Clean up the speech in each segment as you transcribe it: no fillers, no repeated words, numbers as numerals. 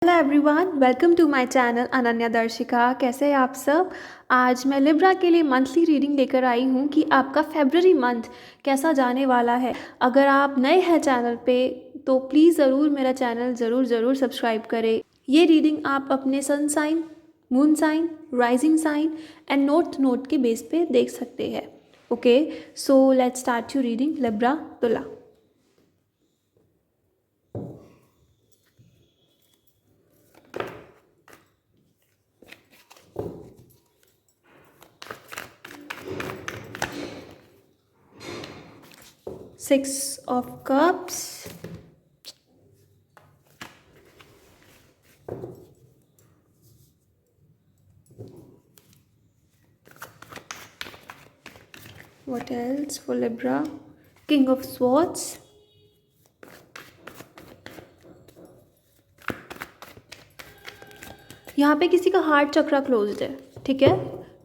Hello everyone, welcome to my channel Ananya Darshika. कैसे हैं आप सब। आज मैं लिब्रा के लिए मंथली रीडिंग लेकर आई हूँ कि आपका फेब्रवरी मंथ कैसा जाने वाला है। अगर आप नए हैं चैनल पे तो प्लीज़ ज़रूर मेरा चैनल ज़रूर सब्सक्राइब करें। ये रीडिंग आप अपने sun sign, moon sign, rising sign and north node के बेस पे देख सकते हैं। Okay, so let's start your reading. Libra तुला। Six of Cups, what else for Libra? King of Swords, यहाँ पे किसी का हार्ट चक्रा क्लोज्ड है, ठीक है,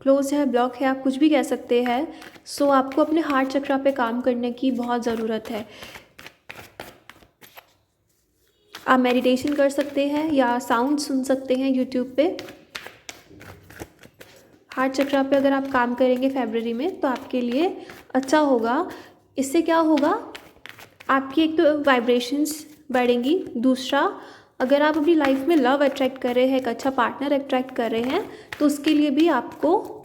क्लोज है, ब्लॉक है, आप कुछ भी कह सकते हैं। सो आपको अपने हार्ट चक्रा पे काम करने की बहुत ज़रूरत है। आप मेडिटेशन कर सकते हैं या साउंड सुन सकते हैं यूट्यूब पे। हार्ट चक्रा पे अगर आप काम करेंगे फरवरी में तो आपके लिए अच्छा होगा। इससे क्या होगा, आपकी एक तो वाइब्रेशंस बढ़ेंगी, दूसरा अगर आप अपनी लाइफ में लव अट्रैक्ट कर रहे हैं, एक अच्छा पार्टनर अट्रैक्ट कर रहे हैं, तो उसके लिए भी आपको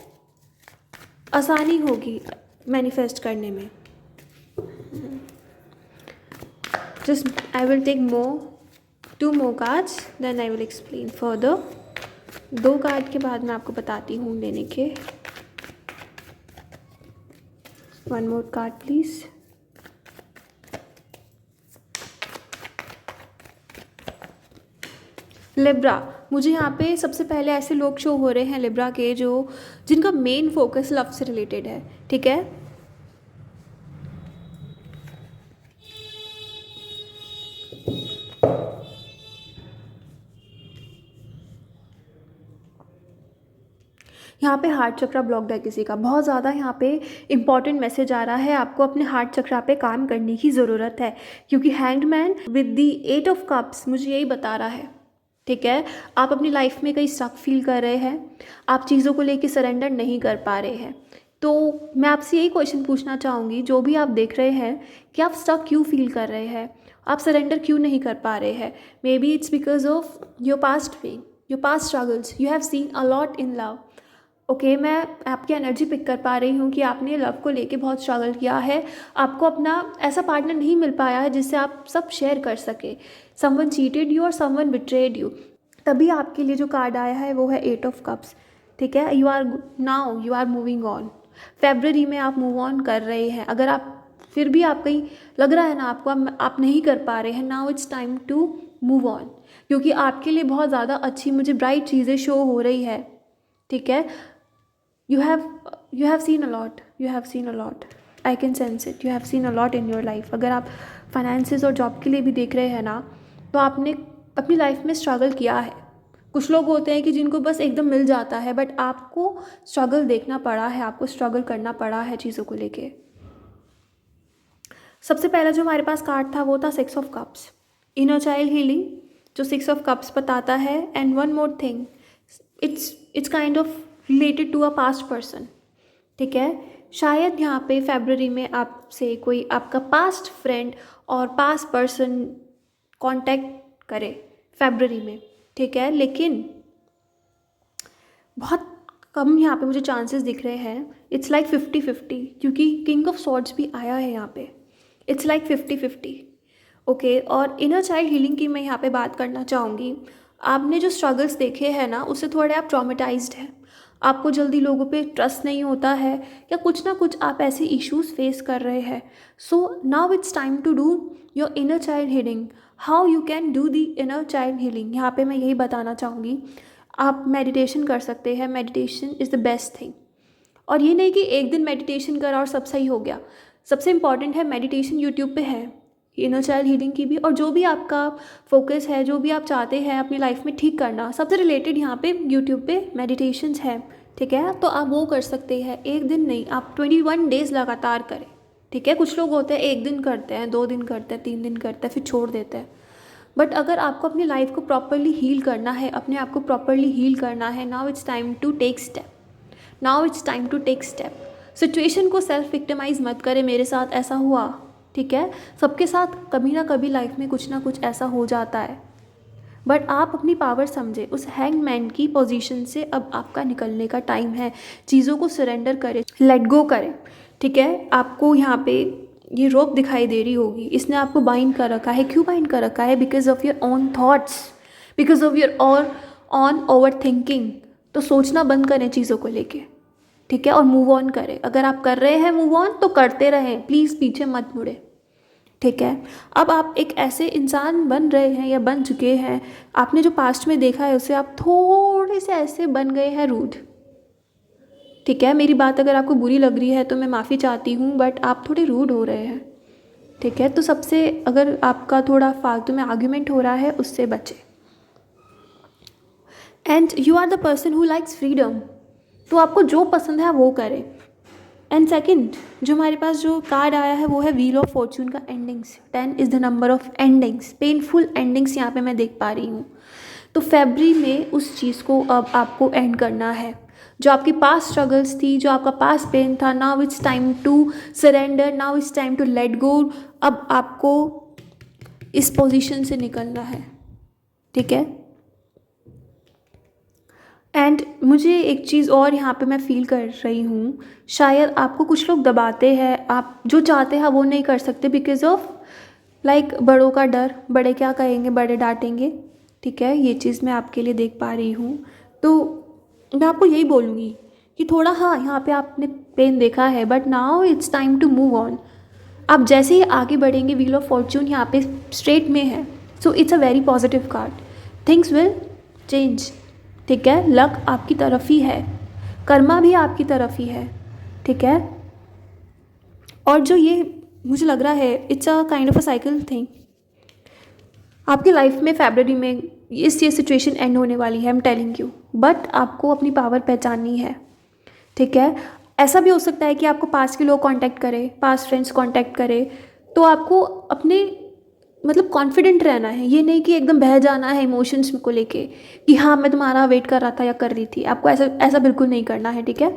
आसानी होगी मैनिफेस्ट करने में। Just I will take two more cards, then I will explain further. 2 card के बाद मैं आपको बताती हूँ लेने के। 1 मोर कार्ड प्लीज़। लिब्रा, मुझे यहाँ पे सबसे पहले ऐसे लोग शो हो रहे हैं लिब्रा के जिनका मेन फोकस लव से रिलेटेड है, ठीक है। यहाँ पे हार्ट चक्रा ब्लॉक्ड है किसी का, बहुत ज़्यादा यहाँ पे इंपॉर्टेंट मैसेज आ रहा है। आपको अपने हार्ट चक्रा पे काम करने की ज़रूरत है, क्योंकि hanged man with the 8 of cups मुझे यही बता रहा है, ठीक है। आप अपनी लाइफ में कहीं स्टक फील कर रहे हैं, आप चीज़ों को लेके सरेंडर नहीं कर पा रहे हैं। तो मैं आपसे यही क्वेश्चन पूछना चाहूँगी, जो भी आप देख रहे हैं कि आप स्टक क्यों फील कर रहे हैं, आप सरेंडर क्यों नहीं कर पा रहे हैं। Maybe it's because of your past pain, your past struggles, you have seen a lot in love. Okay, मैं आपकी एनर्जी पिक कर पा रही हूँ कि आपने लव को लेके बहुत स्ट्रगल किया है। आपको अपना ऐसा पार्टनर नहीं मिल पाया है जिससे आप सब शेयर कर सके। समवन चीटेड यू और समवन बिट्रेड यू। तभी आपके लिए जो कार्ड आया है वो है 8 ऑफ कप्स, ठीक है। You are moving on. February में आप मूव ऑन कर रहे हैं। अगर आप फिर भी आप कहीं लग रहा है ना आपको आप नहीं कर पा रहे हैं, now it's time to move on, क्योंकि आपके लिए बहुत ज़्यादा अच्छी मुझे ब्राइट चीज़ें शो हो रही है, ठीक है। You have seen a lot. You have seen a lot. I can sense it. You have seen a lot in your life. अगर आप फाइनेंसेस और जॉब के लिए भी देख रहे हैं ना, तो आपने अपनी लाइफ में स्ट्रगल किया है। कुछ लोग होते हैं कि जिनको बस एकदम मिल जाता है, बट आपको स्ट्रगल देखना पड़ा है, आपको स्ट्रगल करना पड़ा है चीज़ों को लेके। सबसे पहला जो हमारे पास कार्ड था वो था 6 of cups, inner child healing, जो 6 ऑफ कप्स बताता है। And one more thing, it's kind of related to a past person, ठीक है। शायद यहाँ पे फरवरी में आपसे कोई आपका पास्ट फ्रेंड और पास्ट पर्सन कांटेक्ट करे फरवरी में, ठीक है। लेकिन बहुत कम यहाँ पे मुझे चांसेस दिख रहे हैं। इट्स लाइक 50-50, क्योंकि किंग ऑफ सॉर्ड्स भी आया है यहाँ पे। It's like 50-50, okay. और इनर चाइल्ड हीलिंग की मैं यहाँ पे बात करना चाहूँगी। आपने जो स्ट्रगल्स देखे हैं ना, उससे थोड़े आप ट्रॉमेटाइज्ड हैं। आपको जल्दी लोगों पे ट्रस्ट नहीं होता है, या कुछ ना कुछ आप ऐसे इश्यूज फेस कर रहे हैं। So now it's time to do your inner child healing. How you can do the inner child healing, यहाँ पे मैं यही बताना चाहूँगी। आप मेडिटेशन कर सकते हैं। Meditation is the best thing. और ये नहीं कि एक दिन मेडिटेशन करा और सब सही हो गया। सबसे इम्पॉर्टेंट है मेडिटेशन यूट्यूब पे है इनर चाइल्ड हीलिंग की भी, और जो भी आपका फोकस है, जो भी आप चाहते हैं अपनी लाइफ में ठीक करना, सबसे रिलेटेड यहाँ पे यूट्यूब पे मेडिटेशंस है, ठीक है। तो आप वो कर सकते हैं। एक दिन नहीं, आप 21 डेज़ लगातार करें, ठीक है। कुछ लोग होते हैं 1 दिन करते हैं, 2 दिन करते हैं, 3 दिन करते हैं, फिर छोड़ देते हैं। बट अगर आपको अपनी लाइफ को प्रॉपरली हील करना है, अपने आप को प्रॉपरली हील करना है, now it's time to take step. Now it's time to take step. Situation को सेल्फ विक्टिमाइज मत करें, मेरे साथ ऐसा हुआ, ठीक है। सबके साथ कभी ना कभी लाइफ में कुछ ना कुछ ऐसा हो जाता है, बट आप अपनी पावर समझे। उस हैंगमैन की पोजीशन से अब आपका निकलने का टाइम है। चीज़ों को सरेंडर करें, लेट गो करें, ठीक है। आपको यहाँ पे ये रोप दिखाई दे रही होगी, इसने आपको बाइंड कर रखा है। क्यों बाइंड कर रखा है? Because of your own thoughts, because of your on over thinking. तो सोचना बंद करें चीज़ों को लेके, ठीक है, और मूव ऑन करें। अगर आप कर रहे हैं मूव ऑन तो करते रहें, प्लीज़ पीछे मत मुड़े, ठीक है। अब आप एक ऐसे इंसान बन रहे हैं या बन चुके हैं, आपने जो पास्ट में देखा है उसे आप थोड़े से ऐसे बन गए हैं रूड, ठीक है। मेरी बात अगर आपको बुरी लग रही है तो मैं माफ़ी चाहती हूँ, बट आप थोड़े रूड हो रहे हैं, ठीक है। तो सबसे अगर आपका थोड़ा फालतू में आर्ग्यूमेंट हो रहा है उससे बचें। And you are the person who likes freedom, तो आपको जो पसंद है वो करें। एंड सेकंड, जो हमारे पास जो कार्ड आया है वो है व्हील ऑफ फॉर्चून का endings. 10 is the number of endings, painful endings यहाँ पे मैं देख पा रही हूँ। तो फरवरी में उस चीज़ को अब आपको एंड करना है, जो आपकी पास्ट स्ट्रगल्स थी, जो आपका पास्ट पेन था। Now it's time to surrender, now it's time to let go. अब आपको इस पोजीशन से निकलना है, ठीक है। एंड मुझे एक चीज़ और यहाँ पे मैं फ़ील कर रही हूँ, शायद आपको कुछ लोग दबाते हैं, आप जो चाहते हैं वो नहीं कर सकते बिकॉज ऑफ लाइक बड़ों का डर, बड़े क्या कहेंगे, बड़े डांटेंगे, ठीक है। ये चीज़ मैं आपके लिए देख पा रही हूँ। तो मैं आपको यही बोलूँगी कि थोड़ा, हाँ, यहाँ पे आपने पेन देखा है, but now it's time to move on. आप जैसे ही आगे बढ़ेंगे, व्हील ऑफ फॉर्चून यहाँ पे स्ट्रेट में है, so it's a very positive card. Things will change, ठीक है। लक आपकी तरफ ही है, कर्मा भी आपकी तरफ ही है, ठीक है। और जो ये मुझे लग रहा है, it's a kind of a cycle thing. आपकी लाइफ में फरवरी में ये सिचुएशन एंड होने वाली है, I am telling you, but आपको अपनी पावर पहचाननी है, ठीक है। ऐसा भी हो सकता है कि आपको पास के लोग कांटेक्ट करें, पास फ्रेंड्स कांटेक्ट करें, तो आपको अपने मतलब कॉन्फिडेंट रहना है। ये नहीं कि एकदम बह जाना है इमोशंस को लेके कि हाँ मैं तुम्हारा वेट कर रहा था या कर रही थी। आपको ऐसा ऐसा बिल्कुल नहीं करना है, ठीक है।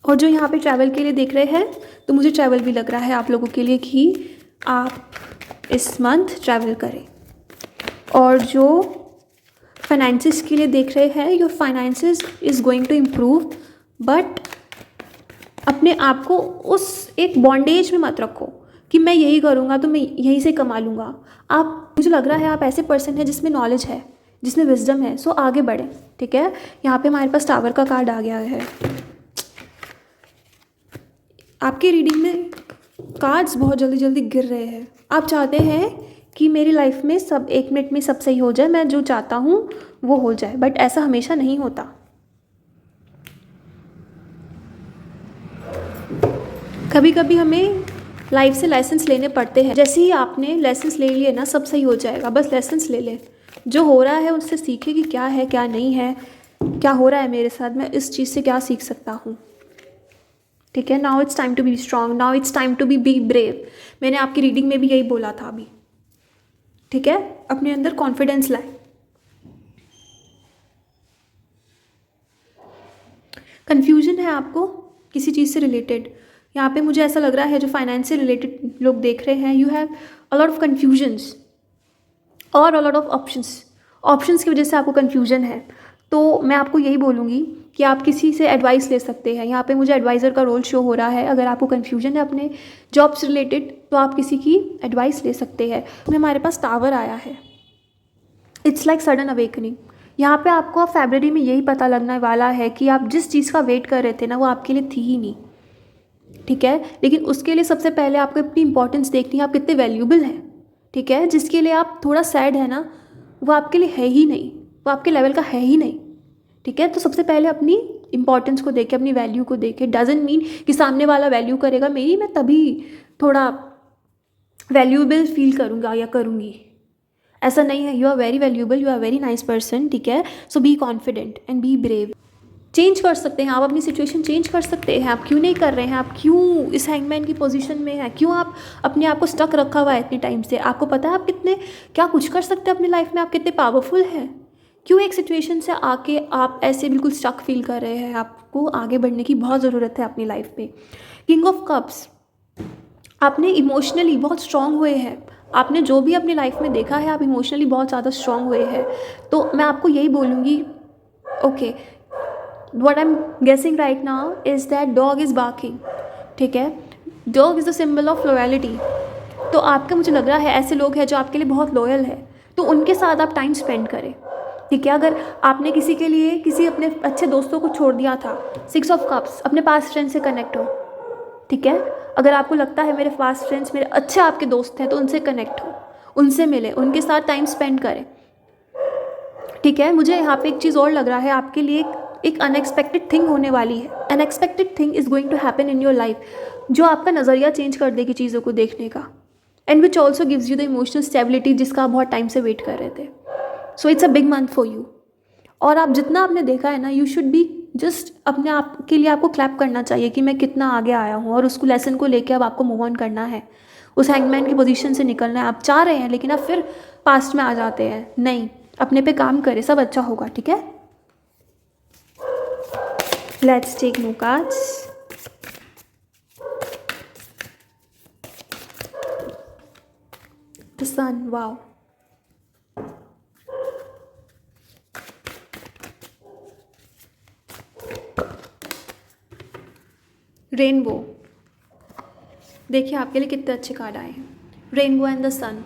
और जो यहाँ पे ट्रैवल के लिए देख रहे हैं, तो मुझे ट्रैवल भी लग रहा है आप लोगों के लिए कि आप इस मंथ ट्रैवल करें। और जो फाइनेंसिस के लिए देख रहे हैं, your finances is going to improve, but अपने आप को उस एक बॉन्डेज में मत रखो कि मैं यही करूँगा तो मैं यहीं से कमा लूँगा। आप, मुझे लग रहा है आप ऐसे पर्सन हैं जिसमें नॉलेज है, जिसमें विजडम है, सो आगे बढ़ें, ठीक है। यहाँ पे हमारे पास टावर का कार्ड आ गया है। आपकी रीडिंग में कार्ड्स बहुत जल्दी जल्दी गिर रहे हैं। आप चाहते हैं कि मेरी लाइफ में सब 1 मिनट में सब सही हो जाए, मैं जो चाहता हूँ वो हो जाए, बट ऐसा हमेशा नहीं होता। कभी कभी हमें लाइफ से लेसन्स लेने पड़ते हैं। जैसे ही आपने लेसन्स ले लिए ना, सब सही हो जाएगा। बस लेसन्स ले लें, जो हो रहा है उससे सीखें कि क्या है क्या नहीं है, क्या हो रहा है मेरे साथ, मैं इस चीज़ से क्या सीख सकता हूँ, ठीक है। Now it's time to be strong, now it's time to be brave. मैंने आपकी रीडिंग में भी यही बोला था अभी, ठीक है। अपने अंदर कॉन्फिडेंस लाए। कन्फ्यूजन है आपको किसी चीज़ से रिलेटेड, यहाँ पे मुझे ऐसा लग रहा है जो फाइनेंस से रिलेटेड लोग देख रहे हैं, you have a lot of confusions और अ लॉट ऑफ ऑप्शंस की वजह से आपको कन्फ्यूजन है। तो मैं आपको यही बोलूँगी कि आप किसी से एडवाइस ले सकते हैं। यहाँ पे मुझे एडवाइज़र का रोल शो हो रहा है। अगर आपको कन्फ्यूजन है अपने जॉब से रिलेटेड, तो आप किसी की एडवाइस ले सकते हैं। हमारे पास टावर आया है, इट्स लाइक सडन अवेकनिंग। यहाँ पे आपको फरवरी में यही पता लगने वाला है कि आप जिस चीज़ का वेट कर रहे थे ना, वो आपके लिए थी ही नहीं, ठीक है। लेकिन उसके लिए सबसे पहले आपको अपनी इंपॉर्टेंस देखनी है, आप कितने वैल्यूबल हैं, ठीक है। जिसके लिए आप थोड़ा सैड है ना, वो आपके लिए है ही नहीं, वो आपके लेवल का है ही नहीं, ठीक है। तो सबसे पहले अपनी इंपॉर्टेंस को देखें, अपनी वैल्यू को देखें। डजंट मीन कि सामने वाला वैल्यू करेगा मेरी, मैं तभी थोड़ा वैल्यूएबल फील करूँगा या करूँगी, ऐसा नहीं है। You are very valuable, you are very nice person, ठीक है। So be confident and be brave. Change कर सकते हैं, आप अपनी सिचुएशन चेंज कर सकते हैं। आप क्यों नहीं कर रहे हैं? आप क्यों इस हैंगमैन की पोजीशन में हैं? क्यों आप अपने आप को स्टक रखा हुआ है इतने टाइम से? आपको पता है आप कितने क्या कुछ कर सकते हैं अपनी लाइफ में? आप कितने पावरफुल हैं? क्यों एक सिचुएशन से आके आप ऐसे बिल्कुल स्टक फील कर रहे हैं? आपको आगे बढ़ने की बहुत ज़रूरत है अपनी लाइफ में। किंग ऑफ कप्स, आपने इमोशनली बहुत स्ट्रांग हुए हैं। आपने जो भी अपनी लाइफ में देखा है, आप इमोशनली बहुत ज़्यादा स्ट्रांग हुए हैं। तो मैं आपको यही बोलूँगी, okay, what I'm guessing right now is that dog is barking, ठीक है। Dog is the symbol of loyalty. तो आपका मुझे लग रहा है ऐसे लोग हैं जो आपके लिए बहुत लॉयल है, तो उनके साथ आप टाइम स्पेंड करें, ठीक है। अगर आपने किसी के लिए किसी अपने अच्छे दोस्तों को छोड़ दिया था, 6 ऑफ कप्स, अपने पास फ्रेंड से कनेक्ट हो, ठीक है। अगर आपको लगता है मेरे पास फ्रेंड्स मेरे अच्छे आपके दोस्त हैं, तो उनसे कनेक्ट हो, उनसे मिले, उनके साथ टाइम स्पेंड करें, ठीक है। मुझे यहाँ पे एक चीज़ और लग रहा है, आपके लिए एक अनएक्सपेक्टेड थिंग होने वाली है। Unexpected thing is going to happen in your life, जो आपका नज़रिया चेंज कर देगी चीज़ों को देखने का, and which also gives you the emotional stability जिसका आप बहुत टाइम से वेट कर रहे थे। So it's a big month for you. और आप जितना आपने देखा है ना, यू शुड बी जस्ट अपने आप के लिए आपको क्लैप करना चाहिए कि मैं कितना आगे आया हूँ, और उसको लेसन को लेकर अब आपको मूव ऑन करना है, उस हैंगमैन की पोजीशन से निकलना है। आप चाह रहे हैं लेकिन आप फिर पास्ट में आ जाते हैं। नहीं, अपने पे काम करें, सब अच्छा होगा, ठीक है। Let's take more cards. The sun, wow. Rainbow, देखिए आपके लिए कितने अच्छे कार्ड आए हैं, रेनबो एंड द सन।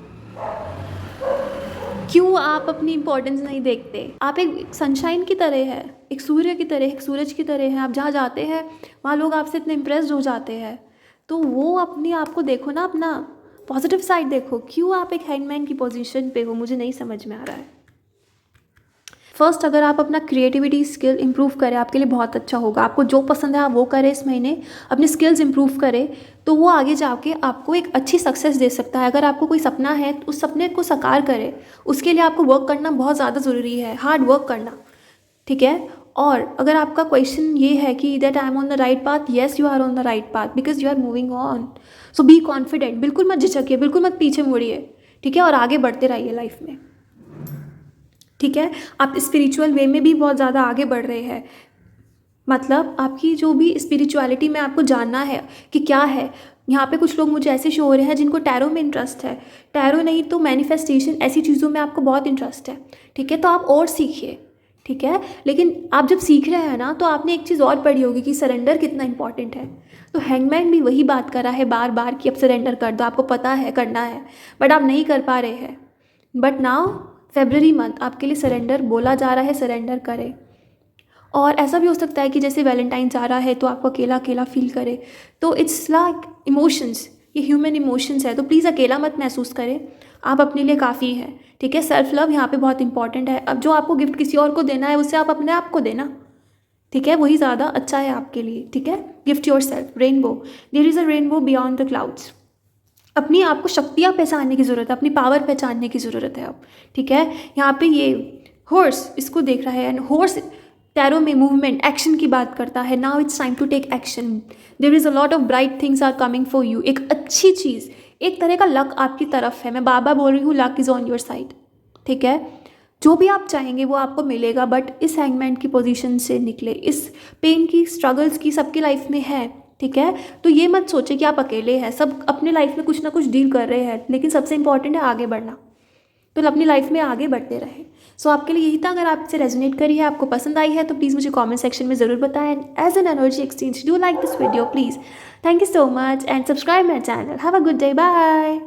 क्यों आप अपनी इंपॉर्टेंस नहीं देखते? आप एक सनशाइन की तरह है, एक सूर्य की तरह, एक सूरज की तरह है। आप जहाँ जाते हैं वहाँ लोग आपसे इतने इम्प्रेस्ड हो जाते हैं। तो वो अपने आप को देखो ना, अपना पॉजिटिव साइड देखो। क्यों आप एक हैंगमैन की पोजीशन पे हो? मुझे नहीं समझ में आ रहा है। फर्स्ट, अगर आप अपना क्रिएटिविटी स्किल इंप्रूव करें, आपके लिए बहुत अच्छा होगा। आपको जो पसंद है आप वो करें इस महीने, अपने स्किल्स इंप्रूव करें, तो वो आगे जाके आपको एक अच्छी सक्सेस दे सकता है। अगर आपको कोई सपना है तो उस सपने को साकार करें, उसके लिए आपको वर्क करना बहुत ज़्यादा ज़रूरी है, हार्ड वर्क करना, ठीक है। और अगर आपका क्वेश्चन ये है कि that I am on the right path, yes you are on the right path, because you are moving on. So be confident, बिल्कुल मत झिझकिए, बिल्कुल मत पीछे मुड़िए, ठीक है, और आगे बढ़ते रहिए लाइफ में, ठीक है। आप स्पिरिचुअल वे में भी बहुत ज़्यादा आगे बढ़ रहे हैं, मतलब आपकी जो भी स्पिरिचुअलिटी में आपको जानना है कि क्या है। यहाँ पे कुछ लोग मुझे ऐसे शो हो रहे हैं जिनको टैरो में इंटरेस्ट है, टैरो नहीं तो मैनिफेस्टेशन, ऐसी चीज़ों में आपको बहुत इंटरेस्ट है, ठीक है। तो आप और सीखिए, ठीक है। लेकिन आप जब सीख रहे हैं ना, तो आपने एक चीज़ और पढ़ी होगी कि सरेंडर कितना इंपॉर्टेंट है। तो हैंगमैन भी वही बात कर रहा है बार बार कि अब सरेंडर कर दो, आपको पता है करना है बट आप नहीं कर पा रहे हैं। बट नाउ फेब्रुअरी मंथ आपके लिए सरेंडर बोला जा रहा है, सरेंडर करें। और ऐसा भी हो सकता है कि जैसे वैलेंटाइन आ रहा है तो आपको अकेला अकेला फील करे, तो इट्स लाइक इमोशंस, ये ह्यूमन इमोशंस है, तो प्लीज़ अकेला मत महसूस करें, आप अपने लिए काफ़ी हैं, ठीक है। सेल्फ लव यहाँ पे बहुत इंपॉर्टेंट है। अब जो आपको गिफ्ट किसी और को देना है उससे आप अपने आप को देना, ठीक है, वही ज़्यादा अच्छा है आपके लिए, ठीक है। Gift yourself. Rainbow, there is a rainbow beyond the clouds. अपनी आपको शक्तियाँ पहचानने की ज़रूरत है, अपनी पावर पहचानने की ज़रूरत है अब, ठीक है। यहाँ पे ये हॉर्स इसको देख रहा है, एंड हॉर्स टैरो में मूवमेंट, एक्शन की बात करता है। Now it's time to take action, there is a lot of bright things are coming for you. एक अच्छी चीज़, एक तरह का लक आपकी तरफ है। मैं बार बार बोल रही हूँ, luck is on your side, ठीक है। जो भी आप चाहेंगे वो आपको मिलेगा, बट इस हैंगमैन की पोजीशन से निकले, इस पेन की, स्ट्रगल्स की सबकी लाइफ में है, ठीक है। तो ये मत सोचे कि आप अकेले हैं, सब अपने लाइफ में कुछ ना कुछ डील कर रहे हैं, लेकिन सबसे इंपॉर्टेंट है आगे बढ़ना, तो अपनी लाइफ में आगे बढ़ते रहे। सो आपके लिए यही था। अगर आपसे रेजोनेट करी है, आपको पसंद आई है, तो प्लीज़ मुझे कमेंट सेक्शन में ज़रूर बताएं। As an energy exchange, do like this video please. Thank you so much and subscribe my channel. Have a good day, bye.